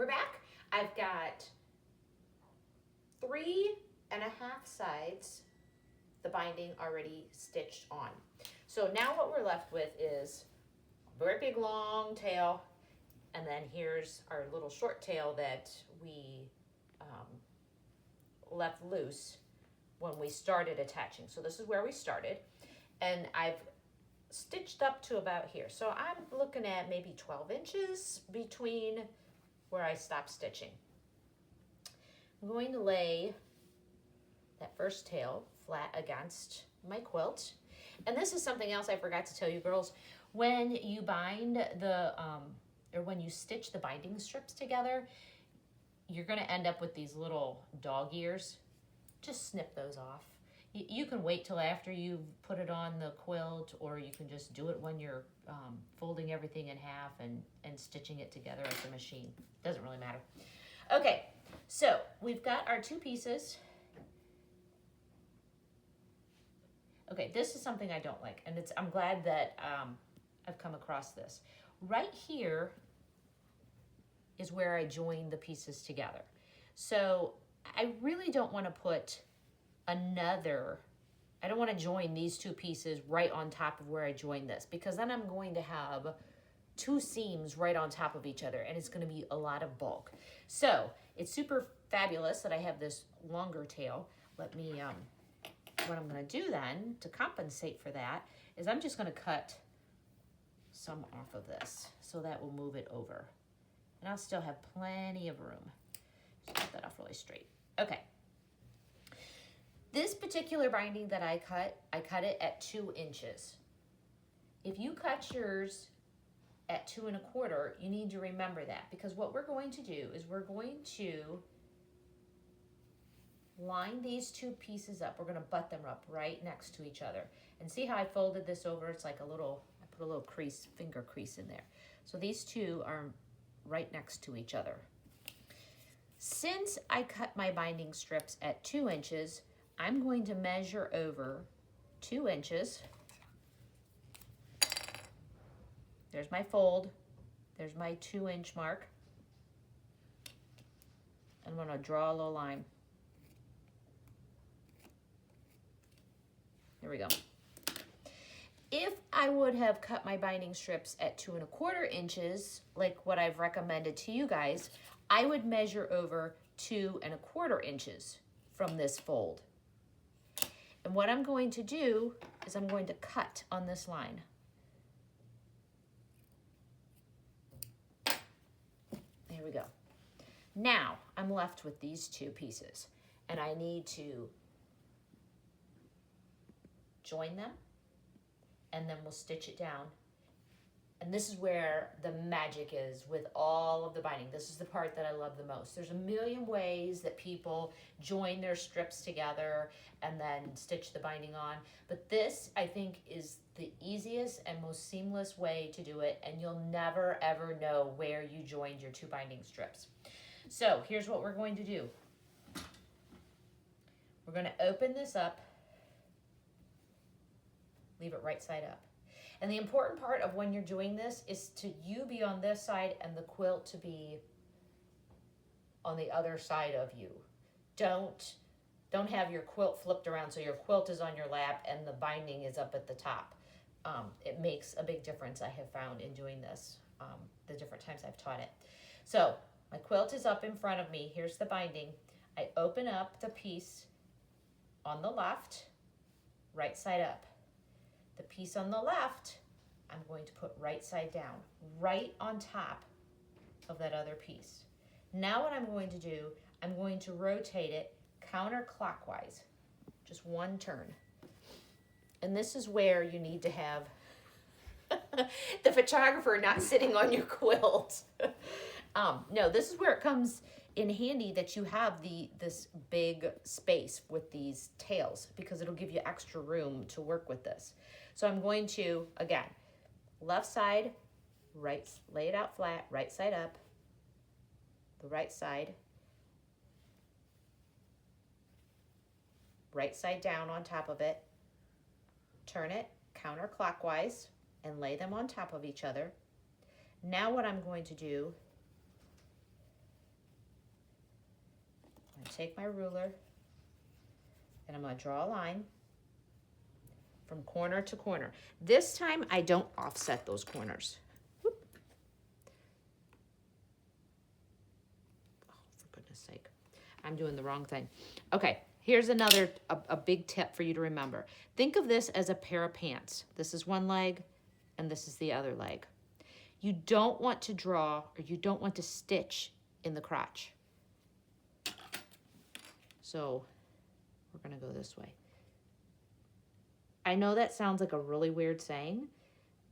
we're back. I've got 3.5 sides, the binding already stitched on. So now what we're left with is a very big long tail, and then here's our little short tail that we left loose when we started attaching. So this is where we started, and I've stitched up to about here. So I'm looking at maybe 12 inches between where I stopped stitching. I'm going to lay that first tail flat against my quilt. And this is something else I forgot to tell you girls. When you bind the, or when you stitch the binding strips together, you're gonna end up with these little dog ears. Just snip those off. You can wait till after you've put it on the quilt, or you can just do it when you're folding everything in half and stitching it together at the machine. Doesn't really matter. Okay, so we've got our two pieces. Okay, this is something I don't like, and I'm glad that I've come across this. Right here is where I join the pieces together. So I really don't want to put I don't want to join these two pieces right on top of where I joined this, because then I'm going to have two seams right on top of each other, and it's going to be a lot of bulk. So it's super fabulous that I have this longer tail. Let me, what I'm going to do then to compensate for that is I'm just going to cut some off of this, so that will move it over. And I'll still have plenty of room. Just cut that off really straight. Okay. This particular binding that I cut it at 2 inches. If you cut yours at 2 1/4, you need to remember that, because what we're going to do is we're going to line these two pieces up. We're going to butt them up right next to each other. And see how I folded this over? It's like I put a little crease, finger crease in there. So these two are right next to each other. Since I cut my binding strips at 2 inches, I'm going to measure over 2 inches. There's my fold. There's my 2-inch mark. I'm going to draw a little line. There we go. If I would have cut my binding strips at 2 1/4 inches, like what I've recommended to you guys, I would measure over 2 1/4 inches from this fold. And what I'm going to do is I'm going to cut on this line. There we go. Now I'm left with these two pieces, and I need to join them, and then we'll stitch it down. And this is where the magic is with all of the binding. This is the part that I love the most. There's a million ways that people join their strips together and then stitch the binding on. But this, I think, is the easiest and most seamless way to do it. And you'll never, ever know where you joined your two binding strips. So here's what we're going to do. We're going to open this up. Leave it right side up. And the important part of when you're doing this is to you be on this side and the quilt to be on the other side of you. Don't have your quilt flipped around so your quilt is on your lap and the binding is up at the top. It makes a big difference, I have found, in doing this, the different times I've taught it. So my quilt is up in front of me. Here's the binding. I open up the piece on the left, right side up. The piece on the left, I'm going to put right side down, right on top of that other piece. Now what I'm going to do, I'm going to rotate it counterclockwise, just one turn. And this is where you need to have the photographer not sitting on your quilt. No, this is where it comes in handy that you have this big space with these tails, because it'll give you extra room to work with this. So I'm going to, again, left side, right, lay it out flat, right side up, the right side down on top of it, turn it counterclockwise and lay them on top of each other. Now what I'm going to do take my ruler and I'm going to draw a line from corner to corner. This time I don't offset those corners. Whoop. Oh, for goodness sake. I'm doing the wrong thing. Okay, here's another, a big tip for you to remember. Think of this as a pair of pants. This is one leg and this is the other leg. You don't want to draw or you don't want to stitch in the crotch. So we're gonna go this way. I know that sounds like a really weird saying,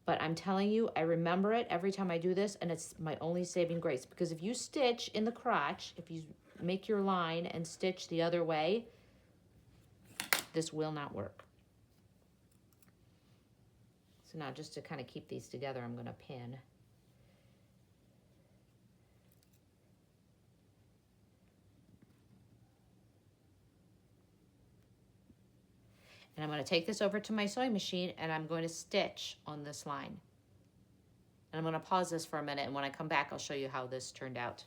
but I'm telling you, I remember it every time I do this, and it's my only saving grace. Because if you stitch in the crotch, if you make your line and stitch the other way, this will not work. So now just to kind of keep these together, I'm gonna pin. And I'm going to take this over to my sewing machine and I'm going to stitch on this line. And I'm going to pause this for a minute, and when I come back, I'll show you how this turned out.